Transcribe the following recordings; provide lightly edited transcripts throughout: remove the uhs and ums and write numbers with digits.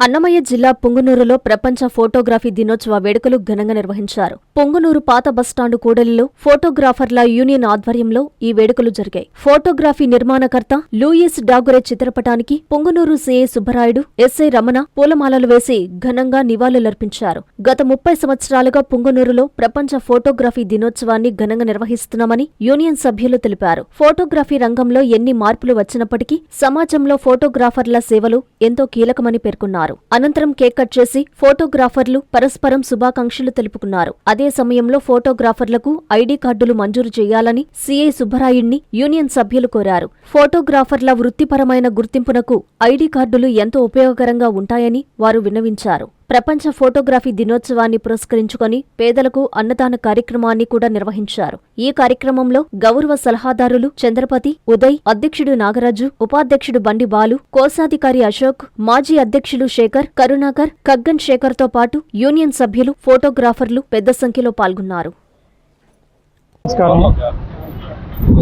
అన్నమయ్య జిల్లా పుంగనూరులో ప్రపంచ ఫోటోగ్రఫీ దినోత్సవ వేడుకలు ఘనంగా నిర్వహించారు. పుంగనూరు పాత బస్టాండు కూడలిలో ఫోటోగ్రాఫర్ల యూనియన్ ఆధ్వర్యంలో ఈ వేడుకలు జరిగాయి. ఫోటోగ్రఫీ నిర్మాణకర్త లూయిస్ డాగురే చిత్రపటానికి పుంగనూరు సిఐ సుబ్బరాయుడు, ఎస్ఐ రమణ పూలమాలలు వేసి ఘనంగా నివాళులర్పించారు. గత 30 సంవత్సరాలుగా పుంగనూరులో ప్రపంచ ఫోటోగ్రఫీ దినోత్సవాన్ని ఘనంగా నిర్వహిస్తున్నామని యూనియన్ సభ్యులు తెలిపారు. ఫోటోగ్రఫీ రంగంలో ఎన్ని మార్పులు వచ్చినప్పటికీ సమాజంలో ఫోటోగ్రాఫర్ల సేవలు ఎంతో కీలకమని పేర్కొన్నారు. అనంతరం కేక్ కట్ చేసి ఫోటోగ్రాఫర్లు పరస్పరం శుభాకాంక్షలు తెలుపుకున్నారు. అదే సమయంలో ఫోటోగ్రాఫర్లకు ఐడీ కార్డులు మంజూరు చేయాలని సిఐ సుబ్బరాయుడిని యూనియన్ సభ్యులు కోరారు. ఫోటోగ్రాఫర్ల వృత్తిపరమైన గుర్తింపునకు ఐడీ కార్డులు ఎంతో ఉపయోగకరంగా ఉంటాయని వారు విన్నవించారు. ప్రపంచ ఫోటోగ్రఫీ దినోత్సవాన్ని పురస్కరించుకొని పేదలకు అన్నదాన కార్యక్రమాన్ని కూడా నిర్వహించారు. ఈ కార్యక్రమంలో గౌరవ సలహాదారులు చంద్రపతి, ఉదయ్, అధ్యక్షుడు నాగరాజు, ఉపాధ్యక్షుడు బండి బాలు, కోశాధికారి అశోక్, మాజీ అధ్యక్షులు శేఖర్, కరుణాకర్, కగ్గన్ శేఖర్ తో పాటు యూనియన్ సభ్యులు, ఫోటోగ్రాఫర్లు పెద్ద సంఖ్యలో పాల్గొన్నారు.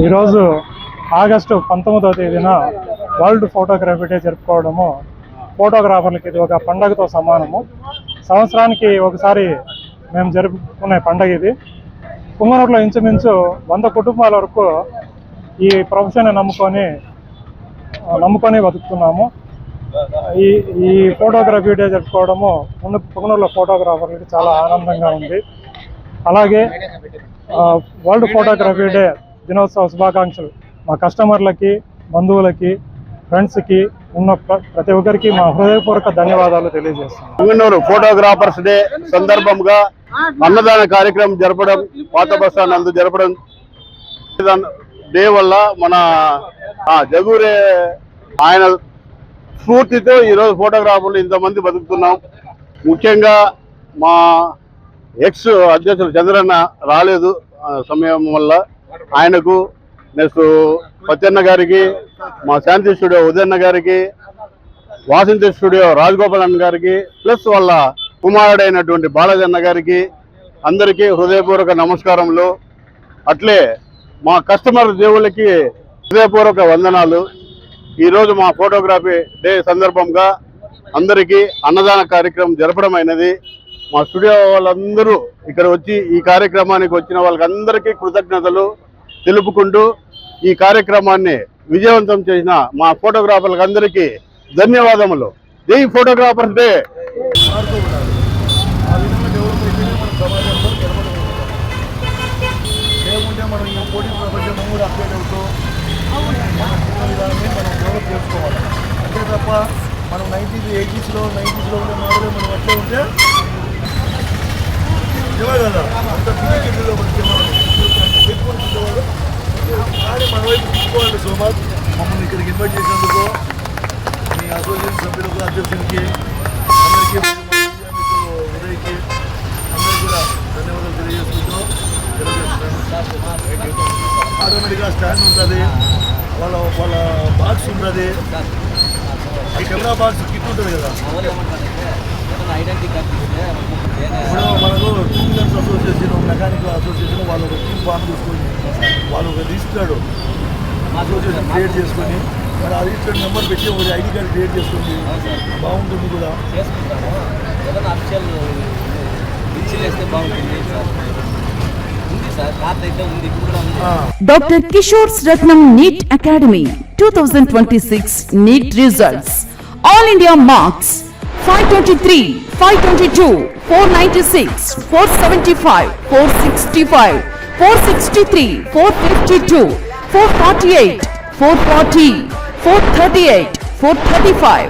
ఈరోజు ఆగస్టు 19వ తేదీన వరల్డ్ ఫోటోగ్రఫీ డే జరుపుకోవడము ఫోటోగ్రాఫర్లకి ఇది ఒక పండగతో సమానము. సంవత్సరానికి ఒకసారి మేము జరుపుకునే పండగ ఇది. పుంగనూరులో ఇంచుమించు 100 కుటుంబాల వరకు ఈ ప్రొఫెషన్ నమ్ముకొని బతుకుతున్నాము. ఈ ఫోటోగ్రఫీ డే జరుపుకోవడము పుంగనూరులో ఫోటోగ్రాఫర్లకి చాలా ఆనందంగా ఉంది. అలాగే వరల్డ్ ఫోటోగ్రఫీ డే దినోత్సవ శుభాకాంక్షలు మా కస్టమర్లకి, బంధువులకి, ఫ్రెండ్స్కి ఉన్న ప్రతి ఒక్కరికి మా హృదయపూర్వక ధన్యవాదాలు తెలియజేస్తున్నాం. పుంగనూరు ఫోటోగ్రాఫర్స్ డే సందర్భంగా అన్నదాన కార్యక్రమం జరపడం, పాత బస్టాండ్ నందు జరపడం డే వల్ల మన జగూరే ఆయన స్ఫూర్తితో ఈరోజు ఫోటోగ్రాఫర్లు ఇంతమంది బతుకుతున్నాం. ముఖ్యంగా మా ఎక్స్ అధ్యక్షులు చంద్రన్న రాలేదు సమయం వల్ల, ఆయనకు, నెక్స్ట్ పచ్చన్న గారికి, మా శాంతి స్టూడియో ఉదయన్న గారికి, వాసంతి స్టూడియో రాజగోపాలన్ గారికి, ప్లస్ వాళ్ళ కుమారుడైనటువంటి బాలజన్న గారికి అందరికీ హృదయపూర్వక నమస్కారములు. అట్లే మా కస్టమర్ దేవుళ్ళకి హృదయపూర్వక వందనాలు. ఈరోజు మా ఫోటోగ్రఫీ డే సందర్భంగా అందరికీ అన్నదాన కార్యక్రమం జరపడమైనది. మా స్టూడియో వాళ్ళందరూ ఇక్కడ వచ్చి ఈ కార్యక్రమానికి వచ్చిన వాళ్ళకందరికీ కృతజ్ఞతలు తెలుపుకుంటూ ఈ కార్యక్రమాన్ని విజయవంతం చేసిన మా ఫోటోగ్రాఫర్లకు అందరికీ ధన్యవాదములు. జై ఫోటోగ్రాఫర్స్ డే. అంతే తప్ప మనం 80s లో ఉండే మాదిరి మనం అట్లే ఉంటే కదా అంత ఫిజికల్లో కానీ మన వైపు తీసుకోవాలి. సోమాజ్ మమ్మల్ని ఇక్కడికి ఇన్వైట్ చేసినందుకు మీ అసోసియేషన్ సభ్యులకు, అధ్యక్షునికి, అందరికీ, ఉదయ్కి అందరికీ కూడా ధన్యవాదాలు తెలియజేసుకుంటూ ఆటోమేటిక్గా స్టాండ్ ఉంటుంది, వాళ్ళ బాక్స్ ఉంటుంది, ఈ కెమెరా బాక్స్ కిట్ ఉంటుంది కదా. ఇప్పుడు మనకు 2 వీలర్స్ అసోసియేషన్, మెకానికల్ అసోసియేషన్ వాళ్ళు ఒక టీమ్ ఫామ్ తీసుకొని వాళ్ళు ఒక రిజిస్టర్డ్ అసోసియేషన్ క్రియేట్ చేసుకొని మరి ఆ రిజిస్టర్డ్ నెంబర్ పెట్టి ఒక ఐడి కార్డు క్రియేట్ చేసుకుంది బాగుంటుంది కూడా. Doctor Kishore's Ratnam NEET academy 2026 NEET results. All India marks 523, 522, 496, 475, 465, 463, 452, 448, 440, 438, 435,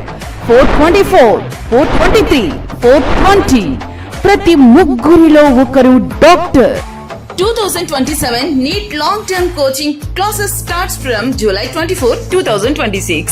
424, 423, 420. ప్రతి ముగ్గురిలో ఒకరు doctor. 2027 NEET long-term coaching classes starts from July 24, 2026.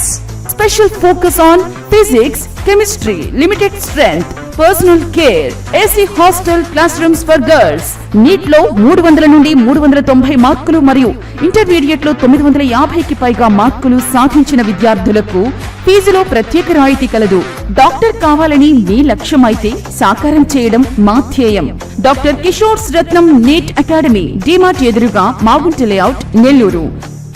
Special focus on physics, chemistry, limited strength, personal care, AC hostel classrooms for girls. NEET లో 300 నుండి 390 మార్కులు మరియు intermediate లో 950కి పైగా మార్కులు సాధించిన విద్యార్థులకు ఫీజులో ప్రత్యేక రాయితీ కలదు. డాక్టర్ కావాలని మీ లక్ష్యమైతే సాకారం చేయడం మా ధ్యేయం. Doctor Kishore's Ratnam NEET academy, DMart ఎదురుగా, మాగుంట లేఅవుట్, నెల్లూరు.